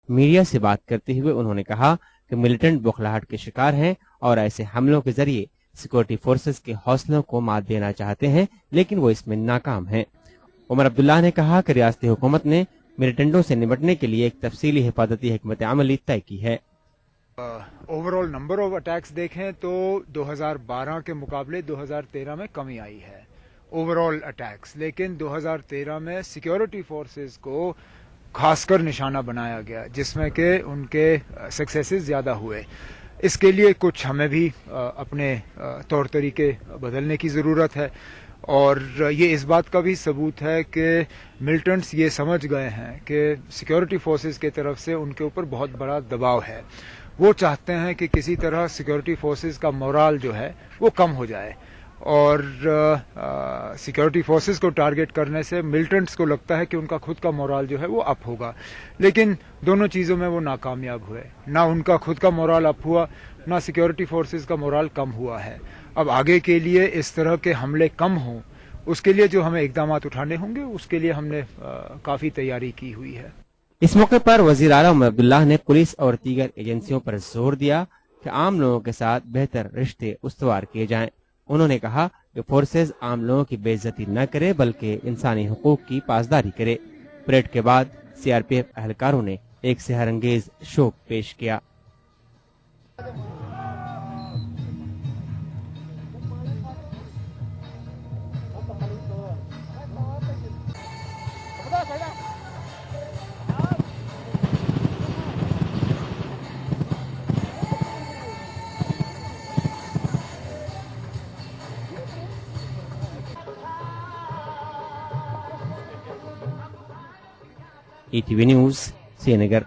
Media से बात करते हुए उन्होंने कहा कि मिलिटेंट बौखलाहट के शिकार हैं और ऐसे हमलों के जरिए सिक्योरिटी फोर्सेस के हौसलों को मात देना चाहते हैं, लेकिन वो इसमें नाकाम हैं। उमर अब्दुल्ला ने कहा कि रियासती हुकूमत ने मिलिटेंटों से निपटने के लिए एक तफसीली हिफाजती हिकमत अमली तय की है। ओवरऑल नंबर ऑफ अटैक्स देखें तो 2012 के मुकाबले 2013 में कमी आई है ओवरऑल अटैक्स, लेकिन 2013 में सिक्योरिटी फोर्सेस को खासकर निशाना बनाया गया जिसमें कि उनके सक्सेसेस ज़्यादा हुए। इसके लिए कुछ हमें भी अपने तौर तरीके बदलने की ज़रूरत है और ये इस बात का भी सबूत है कि मिलिटेंट्स ये समझ गए हैं कि सिक्योरिटी फोर्सेस की तरफ से उनके ऊपर बहुत बड़ा दबाव है। वो चाहते हैं कि किसी तरह सिक्योरिटी फोर्सेस का मोराल जो है वो कम हो जाए और सिक्योरिटी फोर्सेस को टारगेट करने से मिलिटेंट्स को लगता है कि उनका खुद का मोराल जो है वो अप होगा, लेकिन दोनों चीज़ों में वो नाकामयाब हुए। ना उनका खुद का मोराल अप हुआ, ना सिक्योरिटी फोर्सेस का मोराल कम हुआ है। अब आगे के लिए इस तरह के हमले कम हों, उसके लिए जो हमें इकदाम उठाने होंगे उसके लिए हमने काफ़ी तैयारी की हुई है। इस मौके पर वजीर आला उमर अब्दुल्ला ने पुलिस और दीगर एजेंसियों पर जोर दिया कि आम लोगों के साथ बेहतर रिश्ते उस्तवार किए जाएं। उन्होंने कहा कि फोर्सेज आम लोगों की बेइज्जती न करे बल्कि इंसानी हुकूक की पासदारी करे। परेड के बाद सीआरपीएफ अहलकारों ने एक सेहरंगेज शोक पेश किया। ETV news Srinagar.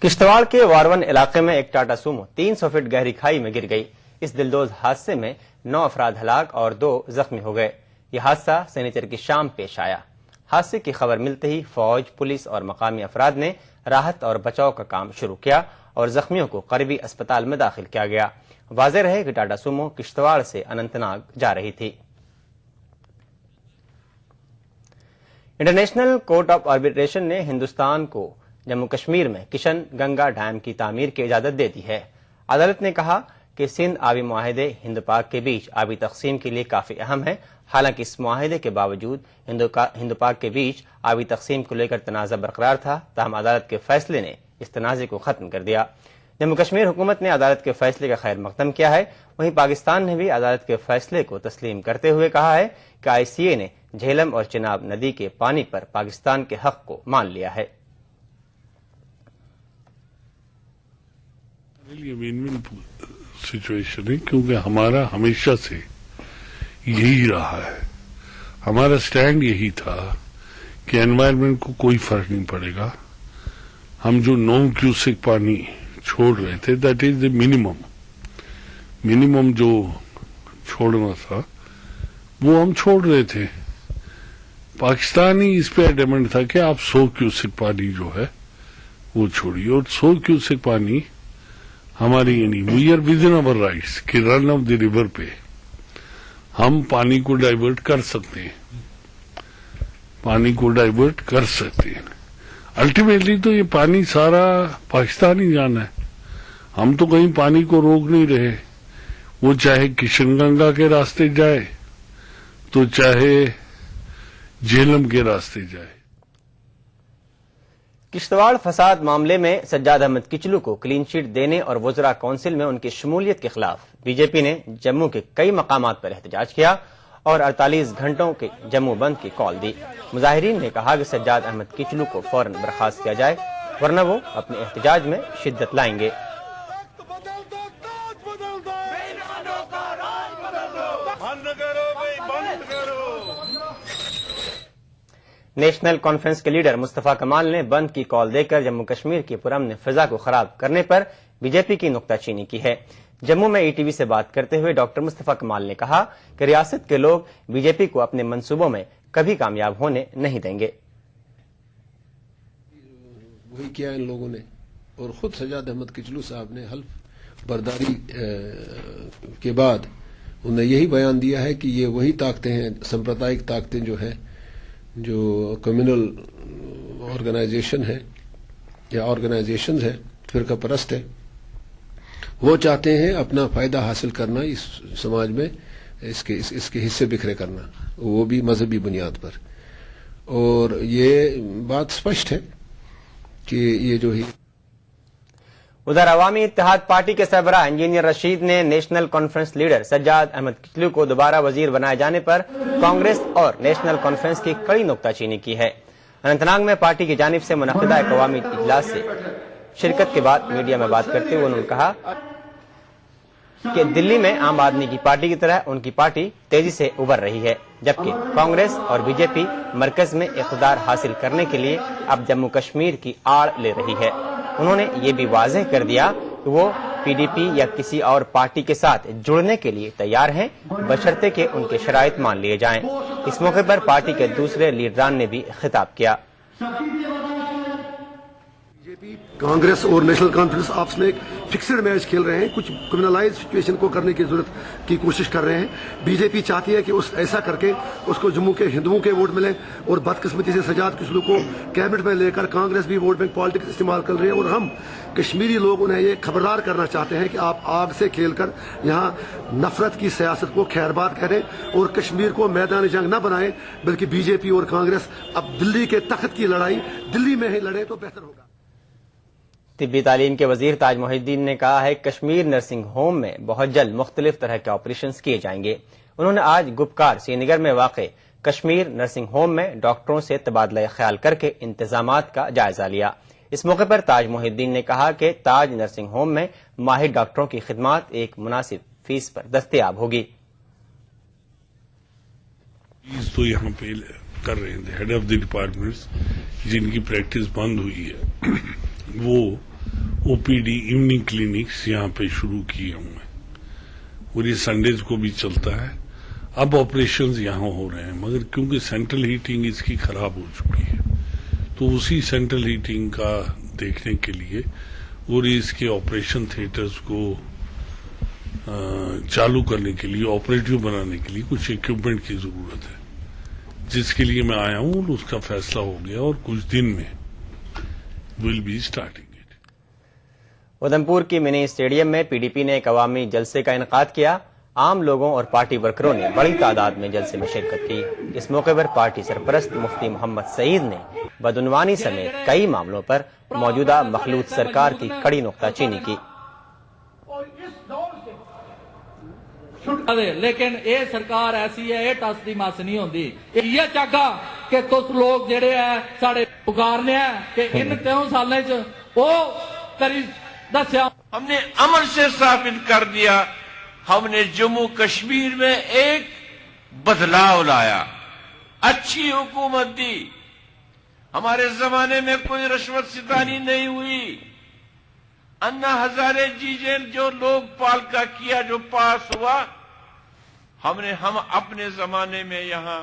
किश्तवाड़ के वारवन इलाके में एक टाटा सूमो 300 फीट गहरी खाई में गिर गई। इस दिलदोज हादसे में 9 अफराद हलाक और 2 जख्मी हो गए। यह हादसा शनिचर की शाम पेश आया। हादसे की खबर मिलते ही फौज, पुलिस और मकामी अफराद ने राहत और बचाव का काम शुरू किया और जख्मियों को करीबी अस्पताल में दाखिल किया गया। वाज़ेह रहे कि टाटा सूमो किश्तवाड़ से अनंतनाग जा रही थी। इंटरनेशनल कोर्ट ऑफ आर्बिट्रेशन ने हिंदुस्तान को जम्मू कश्मीर में किशन गंगा डैम की तामीर की इजाजत दे दी है। अदालत ने कहा कि सिंध आबी मुआहिदे हिंद पाक के बीच आबी तकसीम के लिए काफी अहम है। हालांकि इस मुआहिदे के बावजूद हिंद पाक के बीच आबी तकसीम को लेकर तनाज़ा बरकरार था, ताहम अदालत के फैसले ने इस तनाज़े को खत्म कर दिया। जम्मू कश्मीर हुकूमत ने अदालत के फैसले का खैर मकदम किया है। वहीं पाकिस्तान ने भी अदालत के फैसले को तस्लीम करते हुए कहा है कि आईसीए ने झेलम और चिनाब नदी के पानी पर पाकिस्तान के हक को मान लिया है। सिचुएशन है क्योंकि हमारा हमेशा से यही रहा है, हमारा स्टैंड यही था कि एनवायरनमेंट को कोई फर्क नहीं पड़ेगा। हम जो 9 क्यूसेक पानी छोड़ रहे थे दैट इज द मिनिमम जो छोड़ना था वो हम छोड़ रहे थे। पाकिस्तान ही इस पे एडमेंट था कि आप 100 क्यूसेक पानी जो है वो छोड़िए और 100 क्यूसेक पानी हमारी यानी we are within our rights कि रन ऑफ द रिवर पे हम पानी को डाइवर्ट कर सकते हैं, पानी को डाइवर्ट कर सकते हैं। अल्टीमेटली तो ये पानी सारा पाकिस्तान ही जाना है। हम तो कहीं पानी को रोक नहीं रहे, वो चाहे किशनगंगा के रास्ते जाए तो चाहे झेलम के रास्ते जाए। किश्तवाड़ फसाद मामले में सज्जाद अहमद किचलू को क्लीन चिट देने और वज़रा काउंसिल में उनकी शमूलियत के खिलाफ बीजेपी ने जम्मू के कई मकामात पर एहतजाज किया और 48 घंटों के जम्मू बंद की कॉल दी। मुजाहिरीन ने कहा कि सज्जाद अहमद किचलू को फौरन बर्खास्त किया जाए वरना वो अपने एहतजाज में शिद्दत लाएंगे। नेशनल कॉन्फ्रेंस के लीडर मुस्तफा कमाल ने बंद की कॉल देकर जम्मू कश्मीर की पुरअमन फिजा को खराब करने पर बीजेपी की नुक्ताचीनी की है। जम्मू में ईटीवी से बात करते हुए डॉक्टर मुस्तफा कमाल ने कहा कि रियासत के लोग बीजेपी को अपने मंसूबों में कभी कामयाब होने नहीं देंगे। वही किया इन लोगों ने और खुद सज्जाद अहमद किचलू साहब ने हल्फ बर्दारी के बाद उन्होंने यही बयान दिया है कि ये वही ताकतें हैं, सांप्रदायिक ताकतें जो है, जो कम्युनल آرگنائزیشن ہے یا آرگنائزیشنز ہیں فرقہ پرست ہے، وہ چاہتے ہیں اپنا فائدہ حاصل کرنا، اس سماج میں اس کے حصے بکھرے کرنا، وہ بھی مذہبی بنیاد پر. اور یہ بات اسپشٹ ہے کہ یہ جو ہی. ادھر عوامی اتحاد پارٹی کے سربراہ انجینئر رشید نے نیشنل کانفرنس لیڈر سجاد احمد کچلو کو دوبارہ وزیر بنائے جانے پر کانگریس اور نیشنل کانفرنس کی کڑی نکتہ چینی کی ہے. اننت ناگ میں پارٹی کی جانب سے منعقدہ ایک عوامی اجلاس سے شرکت کے بعد میڈیا میں بات کرتے ہوئے انہوں نے کہا کہ دلی میں عام آدمی کی پارٹی کی طرح ان کی پارٹی تیزی سے ابھر رہی ہے، جبکہ کانگریس اور بی جے پی مرکز میں اقتدار حاصل کرنے کے لیے اب جموں کشمیر کی آڑ لے رہی ہے. انہوں نے یہ بھی واضح کر دیا کہ وہ پی ڈی پی یا کسی اور پارٹی کے ساتھ جڑنے کے لیے تیار ہیں، بشرطے کہ ان کے شرائط مان لیے جائیں. اس موقع پر پارٹی کے دوسرے لیڈران نے بھی خطاب کیا. کانگریس اور نیشنل کانفرنس آپس میں ایک فکسڈ میچ کھیل رہے ہیں، کچھ کرمنلائز سچویشن کو کرنے کی ضرورت کی کوشش کر رہے ہیں. بی جے پی چاہتی ہے کہ ایسا کر کے اس کو جموں کے ہندوؤں کے ووٹ ملیں، اور بدقسمتی سے سجاد کچلو کو کیبنٹ میں لے کر کانگریس بھی ووٹ بینک پالیٹکس استعمال کر رہی ہے. اور ہم کشمیری لوگ انہیں یہ خبردار کرنا چاہتے ہیں کہ آپ آگ سے کھیل کر یہاں نفرت کی سیاست کو خیرباد کریں اور کشمیر کو میدان جنگ نہ بنائیں، بلکہ بی جے پی اور کانگریس اب دلی کے تخت کی لڑائی دلی میں ہی لڑیں تو بہتر ہوگا. طبی تعلیم کے وزیر تاج محی الدین نے کہا ہے کہ کشمیر نرسنگ ہوم میں بہت جلد مختلف طرح کے آپریشنز کیے جائیں گے. انہوں نے آج گپکار سری نگر میں واقع کشمیر نرسنگ ہوم میں ڈاکٹروں سے تبادلہ خیال کر کے انتظامات کا جائزہ لیا. اس موقع پر تاج محی الدین نے کہا کہ تاج نرسنگ ہوم میں ماہر ڈاکٹروں کی خدمات ایک مناسب فیس پر دستیاب ہوگی. تو یہاں پہ کر رہے ہیں ہیڈ آف دی ڈپارٹمنٹس جن کی پریکٹس بند ہوئی ہے، وہ او پی ڈی ایوننگ کلینکس یہاں پہ شروع کیے ہوئے ہیں اور یہ سنڈیز کو بھی چلتا ہے. اب آپریشنز یہاں ہو رہے ہیں، مگر کیونکہ سینٹرل ہیٹنگ اس کی خراب ہو چکی ہے تو اسی سینٹرل ہیٹنگ کا دیکھنے کے لیے اور اس کے آپریشن تھیٹرز کو چالو کرنے کے لیے، آپریٹو بنانے کے لیے کچھ اکوپمنٹ کی ضرورت ہے، جس کے لیے میں آیا ہوں اور اس کا فیصلہ ہو گیا اور کچھ دن میں ول بی اسٹارٹنگ. ادھمپور کی منی اسٹیڈیم میں پی ڈی پی نے ایک عوامی جلسے کا انعقاد کیا. عام لوگوں اور پارٹی ورکروں نے بڑی تعداد میں جلسے میں شرکت کی. اس موقع پر پارٹی سرپرست مفتی محمد سعید نے بدعنوانی سمیت کئی معاملوں پر موجودہ مخلوط سرکار کی کڑی نکتہ چینی کی. لیکن یہ سرکار ایسی ہے، یہ ٹس دی مس نہیں ہوندی. یہ چاہا کہ تس لوگ جڑے ہیں ساڈے پکارنے ہیں کہ ان 3 سالوں چ وہ کری دسیا. ہم نے امن سے ثابت کر دیا، ہم نے جموں کشمیر میں ایک بدلاؤ لایا، اچھی حکومت دی. ہمارے زمانے میں کوئی رشوت ستانی نہیں ہوئی. انا ہزارے جی جو لوگ پال کا کیا جو پاس ہوا، ہم اپنے زمانے میں یہاں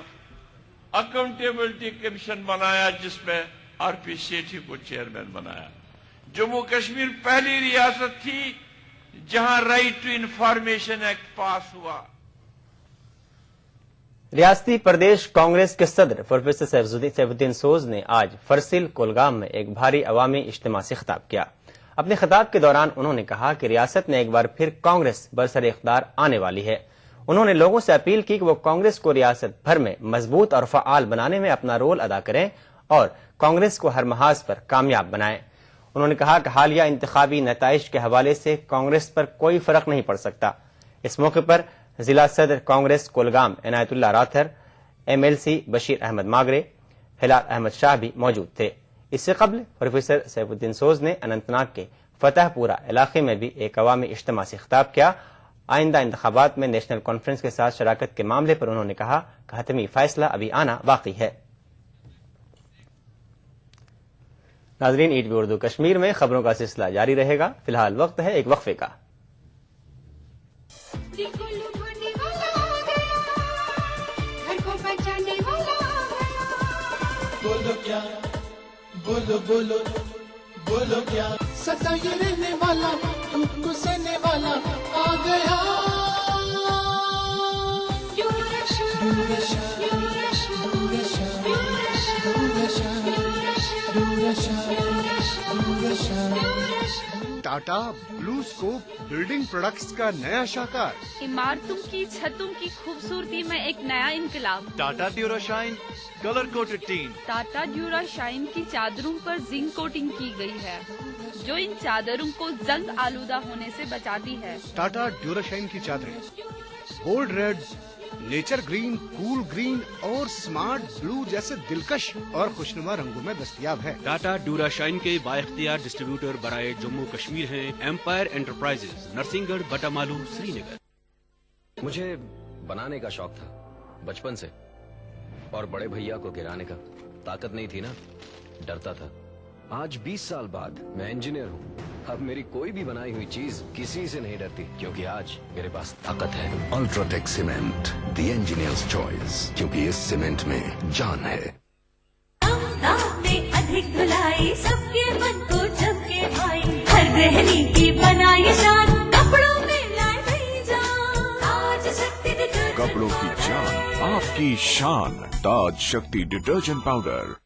اکاؤنٹیبلٹی کمیشن بنایا جس میں آر پی سیٹھی کو چیئرمین بنایا. جموں کشمیر پہلی ریاست تھی جہاں رائٹ ٹو انفارمیشن ایکٹ پاس ہوا. ریاستی پردیش کانگریس کے صدر پروفیسر سیف الدین سوز نے آج فرسل کولگام میں ایک بھاری عوامی اجتماع سے خطاب کیا. اپنے خطاب کے دوران انہوں نے کہا کہ ریاست میں ایک بار پھر کانگریس برسر اقتدار آنے والی ہے. انہوں نے لوگوں سے اپیل کی کہ وہ کانگریس کو ریاست بھر میں مضبوط اور فعال بنانے میں اپنا رول ادا کریں اور کانگریس کو ہر محاذ پر کامیاب بنائیں. انہوں نے کہا کہ حالیہ انتخابی نتائج کے حوالے سے کانگریس پر کوئی فرق نہیں پڑ سکتا. اس موقع پر ضلع صدر Congress Kulgam Inayat Ullah Rather, M L C Bashir Ahmad Magray, Hilal Ahmad Shah بھی موجود تھے. اس سے قبل پروفیسر سیف الدین سوز نے اننت ناگ کے فتح پورہ علاقے میں بھی ایک عوامی اجتماع سے خطاب کیا. آئندہ انتخابات میں نیشنل کانفرنس کے ساتھ شراکت کے معاملے پر انہوں نے کہا کہ حتمی فیصلہ ابھی آنا باقی ہے. ناظرین، ایٹ وی اردو کشمیر میں خبروں کا سلسلہ جاری رہے گا. فی الحال وقت ہے ایک وقفے کا. بولو بولو بولو کیا سدا یہ رہنے والا دکھ کو سہنے والا آ گیا. Tata blue scope building products का नया शाखा। इमारतों की छतों की खूबसूरती में एक नया इनकलाब। Tata Durashine colour coated tin. Tata Durashine की चादरों पर जिंक कोटिंग की गई है, जो इन चादरों को जंग आलूदा होने से बचाती है। टाटा ड्यूराशाइन की चादरें bold red, nature green, cool green और स्मार्ट ब्लू जैसे दिलकश और खुशनुमा रंगों में दस्तयाब है। टाटा ड्यूराशाइन के बाइख्तियार डिस्ट्रीब्यूटर बराए जम्मू कश्मीर हैं एम्पायर एंटरप्राइजेज, नरसिंहगढ़, बटामालू, श्रीनगर। मुझे बनाने का शौक था बचपन से, और बड़े भैया को गिराने का। ताकत नहीं थी ना, डरता था। आज 20 साल बाद मैं इंजीनियर हूँ। अब मेरी कोई भी बनाई हुई चीज किसी से नहीं डरती, क्योंकि आज मेरे पास ताकत है। UltraTech cement, the engineers choice, क्योंकि इस सीमेंट में जान है। में अधिक धुलाई, सबके मन को झपके भाई, हर गहनी की बनाई शान, कपड़ों में लाए नई जान। आज शक्ति डिटर्जेंट, कपड़ों की जान, आपकी शान। ताज शक्ति detergent powder.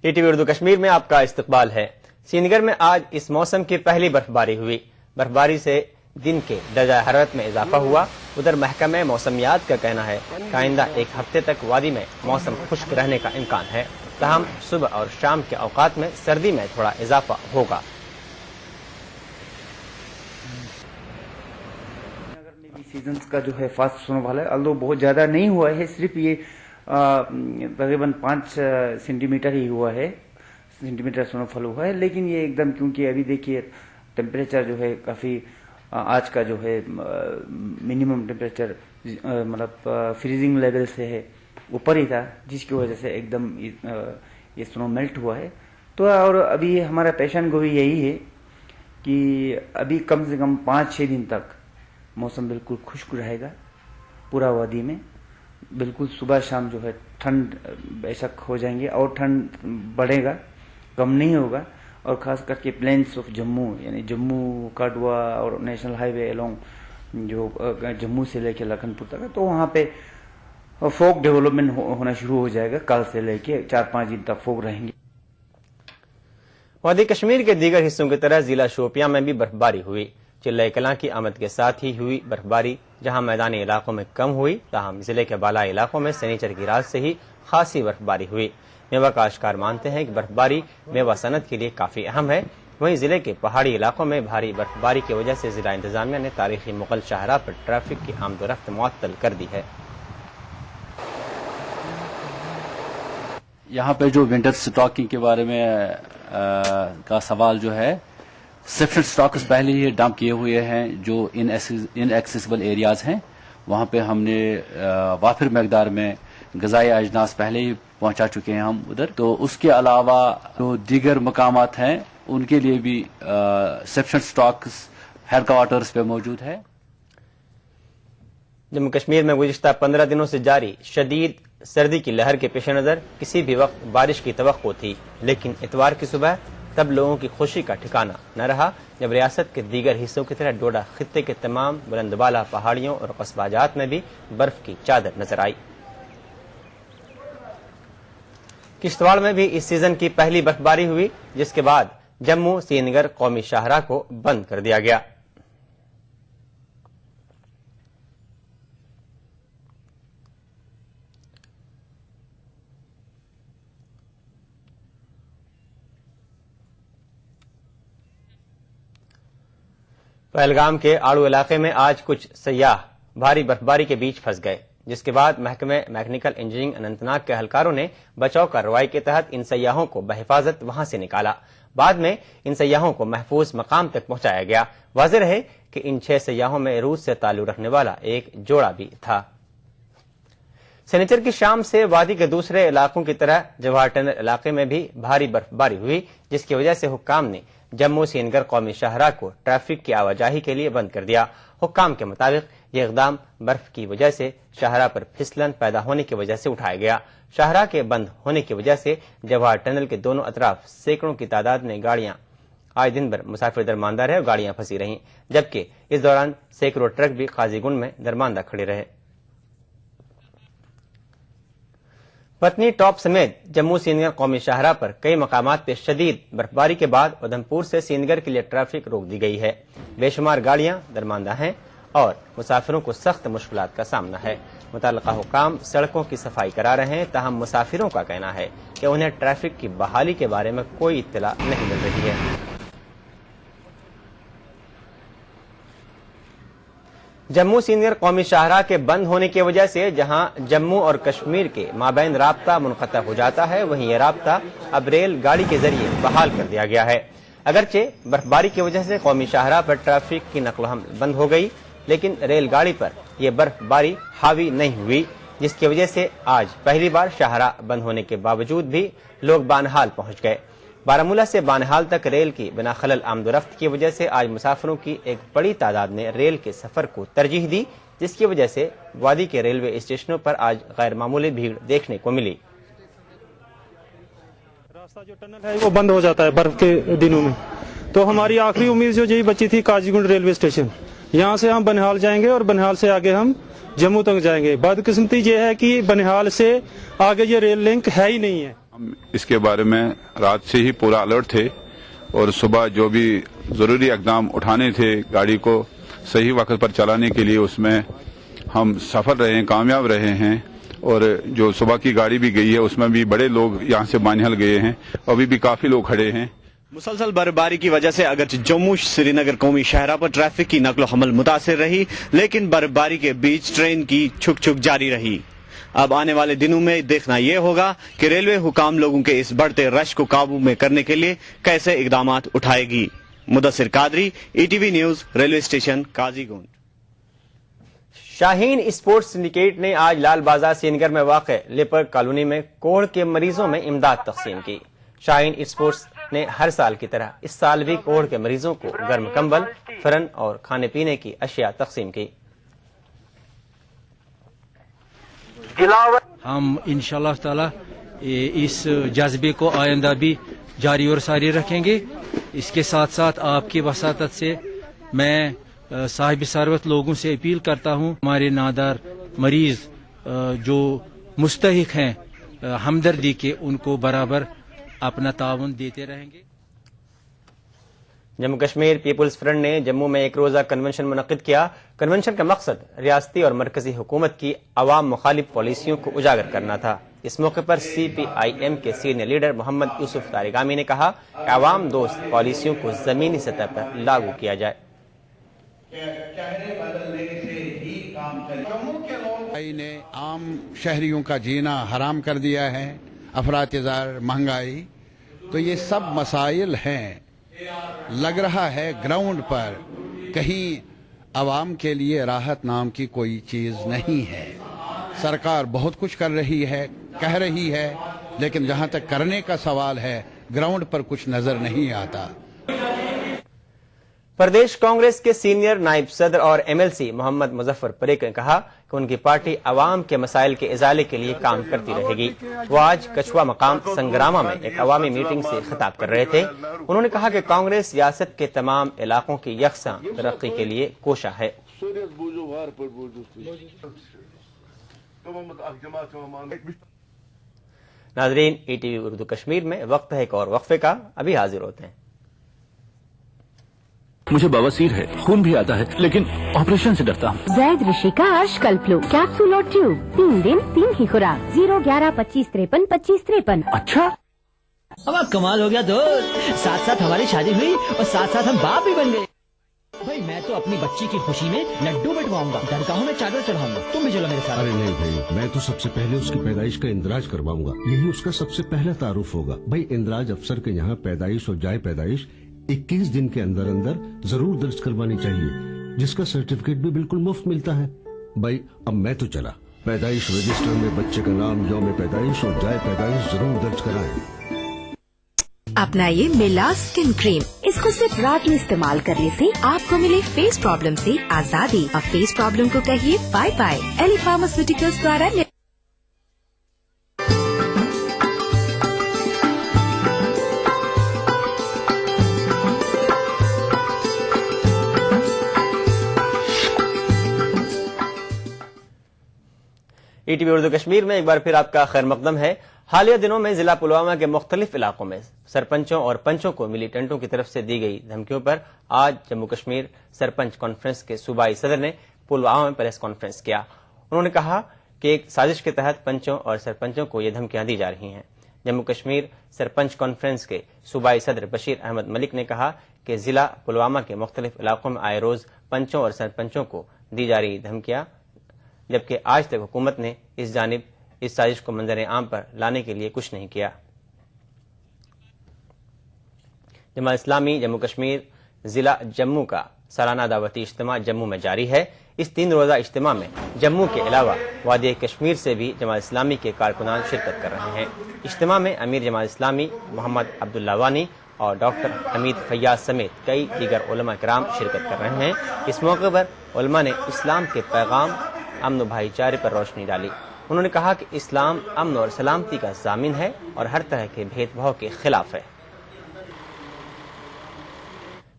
ETV Urdu Kashmir में आपका इस्तकबाल है। श्रीनगर में आज इस मौसम की पहली बर्फबारी हुई। बर्फबारी से दिन के दर्जा हरारत में इजाफा हुआ। उधर महकमे मौसमियात का कहना है कि आइंदा एक हफ्ते तक वादी में मौसम खुश्क रहने का इम्कान है, तहम सुबह और शाम के औकात में सर्दी में थोड़ा इजाफा होगा। सीजन का जो है फास्ट स्नोफॉल है, अल्दो बहुत ज्यादा नहीं हुआ है, सिर्फ ये तकरीबन 5 सेंटीमीटर ही हुआ है, सेंटीमीटर स्नोफॉल हुआ है। लेकिन ये एकदम, क्योंकि अभी देखिए टेम्परेचर जो है काफी, आज का जो है मिनिमम टेम्परेचर मतलब फ्रीजिंग लेवल से है ऊपर ही था, जिसकी वजह से एकदम ये स्नो मेल्ट हुआ है। तो और अभी हमारा पेशन गोई यही है कि अभी कम से कम 5-6 दिन तक मौसम बिल्कुल खुश्क रहेगा पूरा वादी में। बिल्कुल सुबह शाम जो है ठंड बेशक हो जाएंगे और ठंड बढ़ेगा, कम नहीं होगा। और खास करके प्लेन्स ऑफ जम्मू, यानी जम्मू काटवा और नेशनल हाईवे अलोंग जो जम्मू से लेके लखनपुर तक है, तो वहाँ पे फोक डेवलपमेंट होना शुरू हो जाएगा। कल से लेके 4-5 दिन तक फोक रहेंगे। वादी कश्मीर के दीगर हिस्सों की तरह जिला शोपियां में भी बर्फबारी हुई। चिल्ला कलां की आमद के साथ ही हुई बर्फबारी जहां मैदानी इलाकों में कम हुई, ताहम जिले के बालाई इलाकों में सनीचर की रात से ही खासी बर्फबारी हुई। मेवा काश्तकार मानते हैं कि बर्फबारी मेवा सनत के लिए काफी अहम है। वहीं जिले के पहाड़ी इलाकों में भारी बर्फबारी की वजह से जिला इंतजामिया ने तारीखी मुगल शाहराह पर ट्रैफिक की आमदोरफ्त मुअत्तल कर दी है। यहाँ पे जो विंटर स्टॉकिंग के बारे में का सवाल जो है, सफिशिएंट स्टॉक्स पहले ही डंप किए हुए हैं। जो इनएक्सेसिबल एरियाज हैं वहाँ पे हमने वाफिर मकदार में ग़िज़ाई अजनास पहले ही पहुँचा चुके हैं हम उधर। तो उसके अलावा जो दीगर मकामात हैं उनके लिए भी सफिशिएंट स्टॉक्स हेडक्वार्टर्स पे मौजूद है। जम्मू कश्मीर में गुज़िश्ता 15 दिनों से जारी शदीद सर्दी की लहर के पेश नज़र किसी भी वक्त बारिश की तवक्को थी, लेकिन इतवार की सुबह तब लोगों की खुशी का ठिकाना न रहा जब रियासत के दीगर हिस्सों की तरह डोडा खित्ते के तमाम बुलंदबाला पहाड़ियों और कस्बाजात में भी बर्फ की चादर नजर आई। किश्तवाड़ में भी इस सीजन की पहली बर्फबारी हुई, जिसके बाद जम्मू श्रीनगर कौमी शाहराह को बंद कर दिया गया। पहलगाम के आड़ू इलाके में आज कुछ सयाह भारी बर्फबारी के बीच फंस गए, जिसके बाद महकमे मैकेनिकल इंजीनियरिंग अनंतनाग के एहलकारों ने बचाव कार्रवाई के तहत इन सयाहों को बहिफाजत वहां से निकाला। बाद में इन सयाहों को महफूज मकाम तक पहुंचाया गया। वाज़ेह रहे कि इन 6 सयाहों में रूस से ताल्लुक रखने वाला एक जोड़ा भी था। शनिचर की शाम से वादी के दूसरे इलाकों की तरह जवाहर टनल इलाके में भी भारी बर्फबारी हुई, जिसकी वजह से हुक्काम ने जम्मू श्रीनगर कौमी शाहराह को ट्रैफिक की आवाजाही के लिए बंद कर दिया। حکام کے مطابق یہ اقدام برف کی وجہ سے شاہراہ پر پھسلن پیدا ہونے کی وجہ سے اٹھایا گیا۔ شاہراہ کے بند ہونے کی وجہ سے جواہر ٹنل کے دونوں اطراف سینکڑوں کی تعداد میں گاڑیاں آج دن بھر مسافر درماندہ رہے اور گاڑیاں پھنسی رہیں، جبکہ اس دوران سینکڑوں ٹرک بھی قاضی گنڈ میں درماندہ کھڑے رہے۔ پتنی ٹاپ سمیت جموں سینگر قومی شاہراہ پر کئی مقامات پہ شدید برفباری کے بعد ادھمپور سے سینگر کے لیے ٹریفک روک دی گئی ہے۔ بے شمار گاڑیاں درماندہ ہیں اور مسافروں کو سخت مشکلات کا سامنا ہے۔ متعلقہ حکام سڑکوں کی صفائی کرا رہے ہیں، تاہم مسافروں کا کہنا ہے کہ انہیں ٹریفک کی بحالی کے بارے میں کوئی اطلاع نہیں مل رہی ہے۔ جموں سینگر قومی شاہراہ کے بند ہونے کی وجہ سے جہاں جموں اور کشمیر کے مابین رابطہ منقطع ہو جاتا ہے، وہیں یہ رابطہ اب ریل گاڑی کے ذریعے بحال کر دیا گیا ہے۔ اگرچہ برفباری کی وجہ سے قومی شاہراہ پر ٹریفک کی نقل و حمل بند ہو گئی، لیکن ریل گاڑی پر یہ برف باری حاوی نہیں ہوئی، جس کی وجہ سے آج پہلی بار شاہراہ بند ہونے کے باوجود بھی لوگ بانہال پہنچ گئے۔ بارہمولہ سے بانہال تک ریل کی بنا خلل آمد و رفت کی وجہ سے آج مسافروں کی ایک بڑی تعداد نے ریل کے سفر کو ترجیح دی، جس کی وجہ سے وادی کے ریلوے اسٹیشنوں پر آج غیر معمولی بھیڑ دیکھنے کو ملی۔ راستہ جو ٹنل ہے وہ بند ہو جاتا ہے برف کے دنوں میں، تو ہماری آخری امید جو یہی بچی تھی قاضی گنڈ ریلوے اسٹیشن، یہاں سے ہم بنہال جائیں گے اور بنہال سے آگے ہم جموں تک جائیں گے۔ بدقسمتی یہ ہے کہ بنہال سے آگے یہ ریل لنک ہے ہی نہیں ہے۔ ہم اس کے بارے میں رات سے ہی پورا الرٹ تھے اور صبح جو بھی ضروری اقدام اٹھانے تھے گاڑی کو صحیح وقت پر چلانے کے لیے، اس میں ہم سفل رہے ہیں، کامیاب رہے ہیں، اور جو صبح کی گاڑی بھی گئی ہے اس میں بھی بڑے لوگ یہاں سے بانہال گئے ہیں، ابھی بھی کافی لوگ کھڑے ہیں۔ مسلسل برفباری کی وجہ سے اگرچہ جموں سری نگر قومی شاہراہ پر ٹریفک کی نقل و حمل متاثر رہی، لیکن برفباری کے بیچ ٹرین کی چھک چھک جاری رہی۔ اب آنے والے دنوں میں دیکھنا یہ ہوگا کہ ریلوے حکام لوگوں کے اس بڑھتے رش کو قابو میں کرنے کے لیے کیسے اقدامات اٹھائے گی۔ Mudassir Qadri, E T V news, railway station Qazi Gund. شاہین اسپورٹس سنڈیکیٹ نے آج لال بازار سینگر میں واقع لیپر کالونی میں کوڑھ کے مریضوں میں امداد تقسیم کی۔ شاہین اسپورٹس نے ہر سال کی طرح اس سال بھی کوڑھ کے مریضوں کو گرم کمبل، فرن اور کھانے پینے کی اشیاء تقسیم کی۔ ہم انشاءاللہ تعالی اس جذبے کو آئندہ بھی جاری اور ساری رکھیں گے۔ اس کے ساتھ ساتھ آپ کی وساطت سے میں صاحب ثروت لوگوں سے اپیل کرتا ہوں، ہمارے نادار مریض جو مستحق ہیں ہمدردی کے، ان کو برابر اپنا تعاون دیتے رہیں گے۔ جموں کشمیر پیپلز فرنٹ نے جموں میں ایک روزہ کنونشن منعقد کیا۔ کنونشن کا مقصد ریاستی اور مرکزی حکومت کی عوام مخالف پالیسیوں کو اجاگر کرنا تھا۔ اس موقع پر سی پی آئی ایم کے سینئر لیڈر محمد یوسف طارقامی نے کہا کہ عوام دوست پالیسیوں کو زمینی سطح پر لاگو کیا جائے۔ نے عام شہریوں کا جینا حرام کر دیا ہے، افراط زر، مہنگائی، تو یہ سب مسائل ہیں۔ لگ رہا ہے گراؤنڈ پر کہیں عوام کے لیے راحت نام کی کوئی چیز نہیں ہے۔ سرکار بہت کچھ کر رہی ہے، کہہ رہی ہے، لیکن جہاں تک کرنے کا سوال ہے گراؤنڈ پر کچھ نظر نہیں آتا۔ پردیش کانگریس کے سینئر نائب صدر اور ایم ایل سی محمد مظفر پریک نے کہا کہ ان کی پارٹی عوام کے مسائل کے ازالے کے لیے کام کرتی رہے گی۔ وہ آج کچھوا مقام سنگراما میں ایک عوامی میٹنگ سے خطاب کر رہے تھے۔ انہوں نے کہا کہ کانگریس ریاست کے تمام علاقوں کی یکساں ترقی کے لیے کوشاں ہے۔ ناظرین، ای ٹی وی اردو کشمیر میں وقت ہے ایک اور وقفے کا، ابھی حاضر ہوتے ہیں۔ مجھے بواسیر ہے، خون بھی آتا ہے، لیکن آپریشن سے ڈرتا ہوں۔ زید رشیکاش کلپلو کیپسول اور ٹیوب، 3 دن 3 ہی خوراک، 01125532553۔ اچھا، اب آپ کمال ہو گیا دوست، ساتھ ساتھ ہماری شادی ہوئی اور ساتھ ساتھ ہم باپ بھی بن گئے۔ بھائی میں تو اپنی بچی کی خوشی میں لڈو بٹواؤں گا، درگاہوں میں چادر چڑھاؤں گا، تم بھی چلو میرے ساتھ۔ ارے نہیں بھائی، میں تو سب سے پہلے اس کی پیدائش کا اندراج کرواؤں گا، یہی اس کا سب سے پہلا تعارف ہوگا۔ بھائی اندراج افسر کے یہاں پیدائش اور جائے پیدائش 21 دن کے اندر اندر ضرور درج کروانی چاہیے، جس کا سرٹیفکیٹ بھی بالکل مفت ملتا ہے۔ بھائی اب میں تو چلا، پیدائش رجسٹر میں بچے کا نام، یوم پیدائش اور جائے پیدائش ضرور درج کرائیں۔ अपनाइए मिला स्किन क्रीम। इसको सिर्फ रात में इस्तेमाल करने से आपको मिले फेस प्रॉब्लम से आजादी। अब फेस प्रॉब्लम को कहिए बाय बाय। एली फार्मास्यूटिकल्स द्वारा ETV उर्दू कश्मीर में एक बार फिर आपका खैर मकदम है। हालिया दिनों में जिला पुलवामा के मुख्तलिफ इलाकों में सरपंचों और पंचों को मिलिटेंटों की तरफ से दी गई धमकियों पर आज जम्मू कश्मीर सरपंच कॉन्फ्रेंस के सूबाई सदर ने पुलवामा में प्रेस कॉन्फ्रेंस किया। उन्होंने कहा कि एक साजिश के तहत पंचों और सरपंचों को ये धमकियां दी जा रही हैं। जम्मू कश्मीर सरपंच कॉन्फ्रेंस के सूबाई सदर बशीर अहमद मलिक ने कहा कि जिला पुलवामा के मुख्तलिफ इलाकों में आए रोज पंचों और सरपंचों को दी जा रही धमकियां, जबकि आज तक हुकूमत ने इस जानिब इस साजिश को मंजर आम पर लाने के लिए कुछ नहीं किया। जमात इस्लामी जम्मू कश्मीर जिला जम्मू का सालाना दावती इज्तिमा जम्मू में जारी है। इस 3 रोजा इज्तिमा में जम्मू के अलावा वादी कश्मीर से भी जमात इस्लामी के कारकुनान शिरकत कर रहे हैं। इज्तिमा में अमीर जमात इस्लामी मोहम्मद अब्दुल्ला वानी और डॉक्टर हमीद फैयाज समेत कई दीगर उलमा किराम शिरकत कर रहे हैं। इस मौके पर उलमा ने इस्लाम के पैगाम अमन और भाईचारे पर रोशनी डाली। उन्होंने कहा कि इस्लाम अमन और सलामती का ज़ामिन है और हर तरह के भेदभाव के खिलाफ है।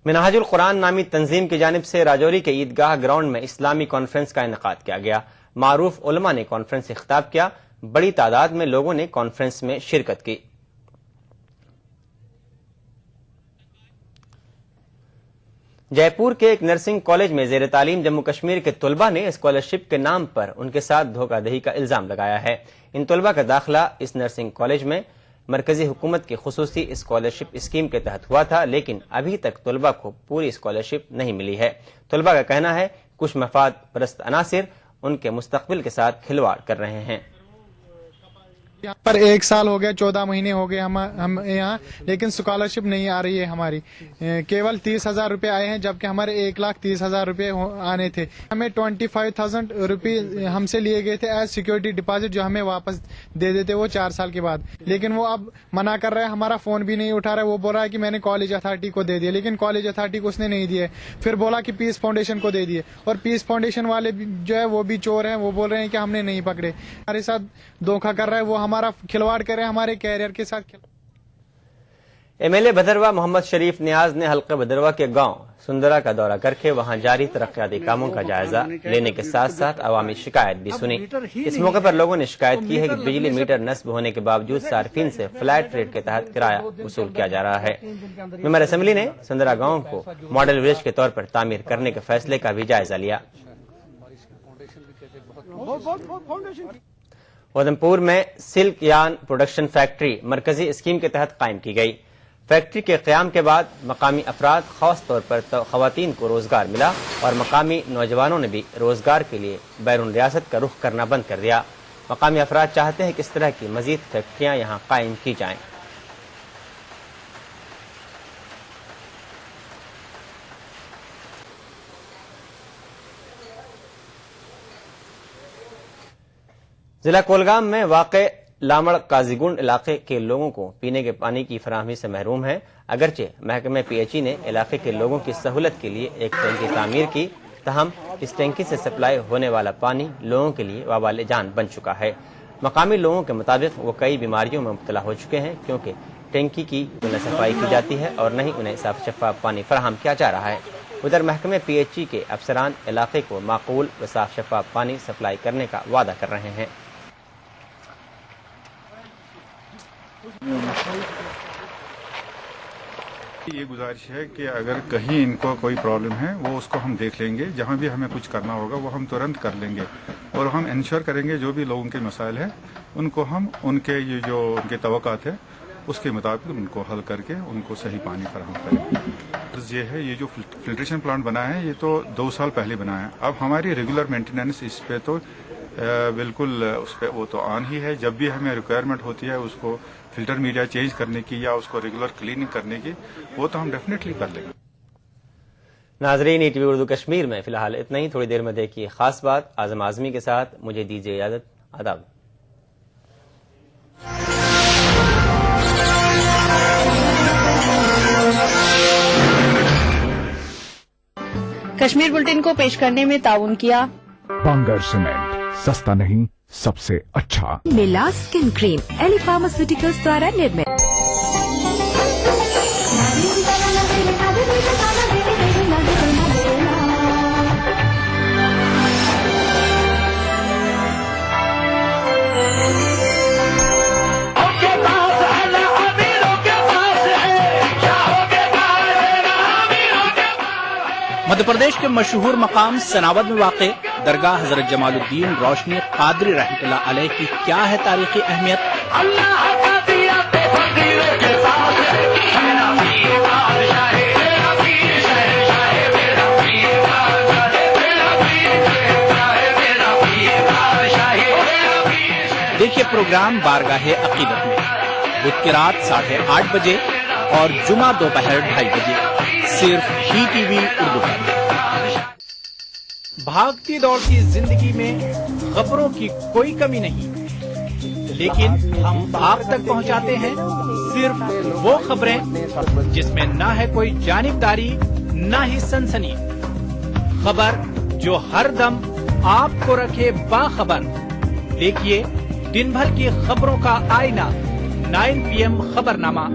मिनहाजुल कुरान नामी तंजीम की जानिब से राजौरी के ईदगाह ग्राउंड में इस्लामी कॉन्फ्रेंस का इनेकाद किया गया। मारूफ उलमा ने कॉन्फ्रेंस से खिताब किया। बड़ी तादाद में लोगों ने कॉन्फ्रेंस में शिरकत की। जयपुर के एक नर्सिंग कॉलेज में जेर तालीम जम्मू कश्मीर के तलबा ने स्कॉलरशिप के नाम पर उनके साथ धोखाधड़ी का इल्जाम लगाया है। इन तलबा का दाखिला इस नर्सिंग कॉलेज में मरकजी हुकूमत की खुसूसी स्कॉलरशिप स्कीम के तहत हुआ था, लेकिन अभी तक तलबा को पूरी स्कॉलरशिप नहीं मिली है। तलबा का कहना है कुछ मफाद परस्त अनासिर उनके मुस्तकबिल के साथ खिलवाड़ कर रहे हैं। यहाँ पर 1 साल हो गया, 14 महीने हो गए हम यहाँ, लेकिन स्कॉलरशिप नहीं आ रही है हमारी। केवल 30,000 रुपये आए हैं, जबकि हमारे 1,30,000 रुपये आने थे। हमें 25,000 रुपये हमसे लिए गए थे एज सिक्योरिटी डिपॉजिट, जो हमें वापस दे देते वो 4 साल के बाद। लेकिन वो अब मना कर रहा है, हमारा फोन भी नहीं उठा रहा है। वो बोल रहा है कि मैंने कॉलेज अथॉरिटी को दे दिया, लेकिन कॉलेज अथॉरिटी को उसने नहीं दिए। फिर बोला कि पीस फाउंडेशन को दे दिए, और पीस फाउंडेशन वाले जो है वो भी चोर हैं। वो बोल रहे हैं कि हमने नहीं पकड़े। हमारे साथ धोखा कर रहा है, वो हमारा खिलवाड़ करे हमारे कैरियर के साथ। MLA भदरवा मोहम्मद शरीफ नियाज ने हल्के भदरवा के गांव सुंदरा का दौरा करके वहां जारी तरक्याती कामों का जायजा लेने के साथ साथ अवामी शिकायत भी सुनी। इस मौके पर लोगों ने शिकायत की है कि बिजली मीटर नस्ब होने के बावजूद सार्फिन से फ्लैट रेट के तहत किराया वसूल किया जा रहा है। मेंबर असेंबली ने सुंदरा गांव को मॉडल विलेज के तौर पर तामीर करने के फैसले का भी जायजा लिया। उधमपुर में सिल्क यार्न प्रोडक्शन फैक्ट्री मरकजी स्कीम के तहत कायम की गई। फैक्ट्री के क़याम के बाद मकामी अफराद खास तौर पर ख़वातीन को रोजगार मिला और मकामी नौजवानों ने भी रोजगार के लिए बैरून रियासत का रुख करना बंद कर दिया। मकामी अफराद चाहते हैं कि इस तरह की मजीद फैक्ट्रियां यहाँ कायम की जाएं। जिला कोलगाम में वाक़े लामड़ काजीगुंड इलाके के लोगों को पीने के पानी की फराहमी से महरूम है। अगरचे महकमे PHE ने इलाके के लोगों की सहूलत के लिए एक टैंकी तामीर की, तहम इस टैंकी से सप्लाई होने वाला पानी लोगों के लिए वाबाले जान बन चुका है। मकामी लोगों के मुताबिक वो कई बीमारियों में मुब्तला हो चुके हैं, क्योंकि टैंकी की न सफाई की जाती है और न ही उन्हें साफ शफाफ पानी फराहम किया जा रहा है। उधर महकमे PHE के अफसरान इलाके को माकूल व साफ शफाफ पानी सप्लाई करने का वादा कर रहे हैं। ये गुजारिश है कि अगर कहीं इनको कोई प्रॉब्लम है वो उसको हम देख लेंगे। जहाँ भी हमें कुछ करना होगा वो हम तुरंत कर लेंगे, और हम इंश्योर करेंगे जो भी लोगों के मसाइल है उनको हम उनके ये जो उनके तवक्कात है उसके मुताबिक उनको हल करके उनको सही पानी फराहम करें। ये है, ये जो फिल्ट्रेशन प्लांट बना है ये तो 2 साल पहले बना है। अब हमारी रेगुलर मेंटेनेंस इस पे तो बिल्कुल उस पर वो तो ऑन ही है। जब भी हमें रिक्वायरमेंट होती है उसको फिल्टर मीडिया चेंज करने की या उसको रेगुलर क्लीनिंग करने की, वो तो हम डेफिनेटली कर लेंगे। नाजरीन, ETV उर्दू कश्मीर में फिलहाल इतना ही। थोड़ी देर में देखिए खास बात आजम आजमी के साथ। मुझे दीजिए इजाजत। आदाब। कश्मीर बुलेटिन को पेश करने में ताउन किया बांगर सीमेंट, सस्ता नहीं सबसे अच्छा। मिला स्किन क्रीम, एली फार्मास्यूटिकल्स द्वारा निर्मित। मध्य प्रदेश के मशहूर मकाम सनावद में वाक़ दरगाह हजरत जमालुद्दीन रोशनी कादरी रहमतुल्लाह अलैह की क्या है तारीखी अहमियत? देखिए प्रोग्राम बारगाहे अकीदत में बुध की रात 8:30 बजे और जुमा दोपहर 2:30 बजे सिर्फ ही टीवी उर्दू पर। भागती दौड़ती जिंदगी में खबरों की कोई कमी नहीं, लेकिन हम आप तक पहुंचाते हैं सिर्फ वो खबरें जिसमें ना है कोई जानिबदारी ना ही सनसनी। खबर जो हर दम आपको रखे बाखबर। देखिए दिन भर की खबरों का आईना 9 PM खबरनामा।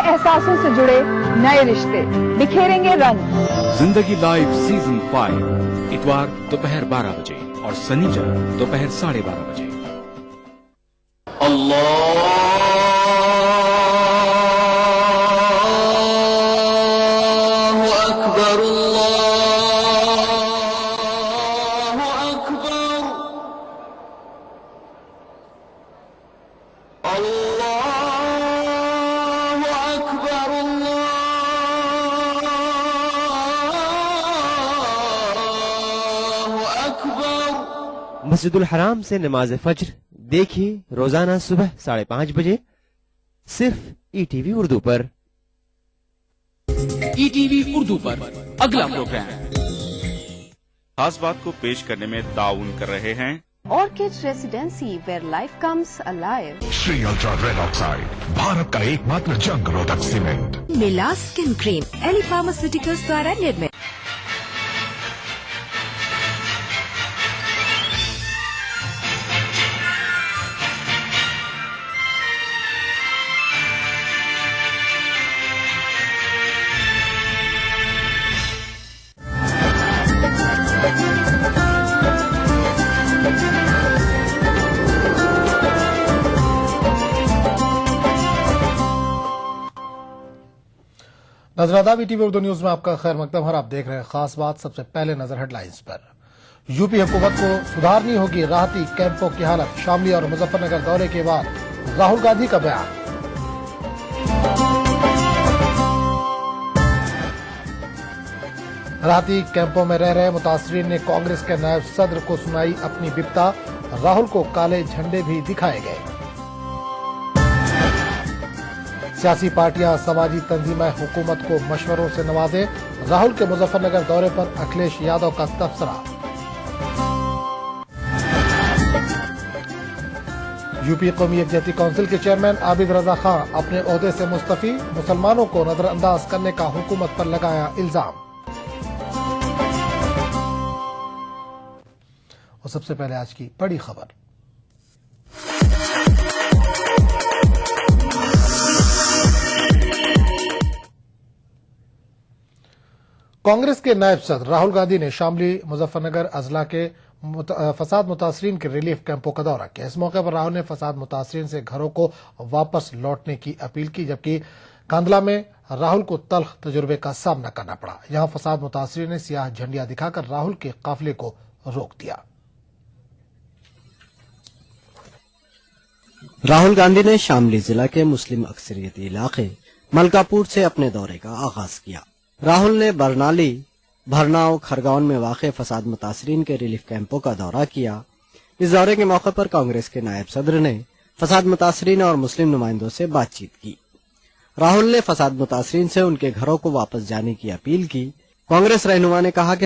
एहसासों से जुड़े नए रिश्ते बिखेरेंगे रंग। जिंदगी लाइव सीजन 5 इतवार दोपहर 12 बजे और शनिवार दोपहर 12:30 बजे। मस्जिदुल हराम से नमाज फज्र देखिए रोजाना सुबह 5:30 बजे सिर्फ ETV उर्दू पर। ETV उर्दू पर अगला प्रोग्राम खास बात को पेश करने में ताउन कर रहे हैं Orchid Residency, where life comes alive. Shri ultra red oxide, Bharat का एकमात्र जंग रोधक सीमेंट। मिला स्किन क्रीम, एली फार्मास्यूटिकल्स द्वारा निर्मित। नजरादाब ETV उर्दू न्यूज में आपका खैर मकदम है। आप देख रहे हैं खास बात। सबसे पहले नजर हेडलाइंस पर। यूपी हुकूमत को सुधारनी होगी राहती कैंपों की हालत। शामली और मुजफ्फरनगर दौरे के बाद राहुल गांधी का बयान। राहती कैंपों में रह रहे मुतासरीन ने कांग्रेस के नायब सदर को सुनाई अपनी बिपता। राहुल को काले झंडे भी दिखाए गए। सियासी पार्टियां समाजी तंजीमें हुकूमत को मशवरों से नवाजे। राहुल के मुजफ्फरनगर दौरे पर अखिलेश यादव का तबसरा। यूपी कौमी यकजहती काउंसिल के चेयरमैन आबिद रजा खान अपने ओहदे से मुस्तफी। मुसलमानों को नजरअंदाज करने का हुकूमत पर लगाया इल्जाम। और सबसे पहले आज की बड़ी खबर। कांग्रेस के नायब सदर राहुल गांधी ने शामली मुजफ्फरनगर अजला के फसाद मुतासरीन के रिलीफ कैंपों का दौरा किया। इस मौके पर राहुल ने फसाद मुतासरीन से घरों को वापस लौटने की अपील की, जबकि कांदला में राहुल को तल्ख तजुर्बे का सामना करना पड़ा। यहां फसाद मुतासरीन ने सियाह झंडियां दिखाकर राहुल के काफिले को रोक दिया। राहुल गांधी ने शामली जिला के मुस्लिम अक्सरियती इलाके मलकापुर से अपने दौरे का आगाज किया। राहुल ने बरनाली, بھرناؤ خرگاون میں واقع فساد متاثرین کے ریلیف کیمپوں کا دورہ کیا۔ اس دورے کے موقع پر کانگریس کے نائب صدر نے فساد متاثرین اور مسلم نمائندوں سے بات چیت کی۔ راہل نے فساد متاثرین سے ان کے گھروں کو واپس جانے کی اپیل کی۔ کانگریس رہنما نے کہا کہ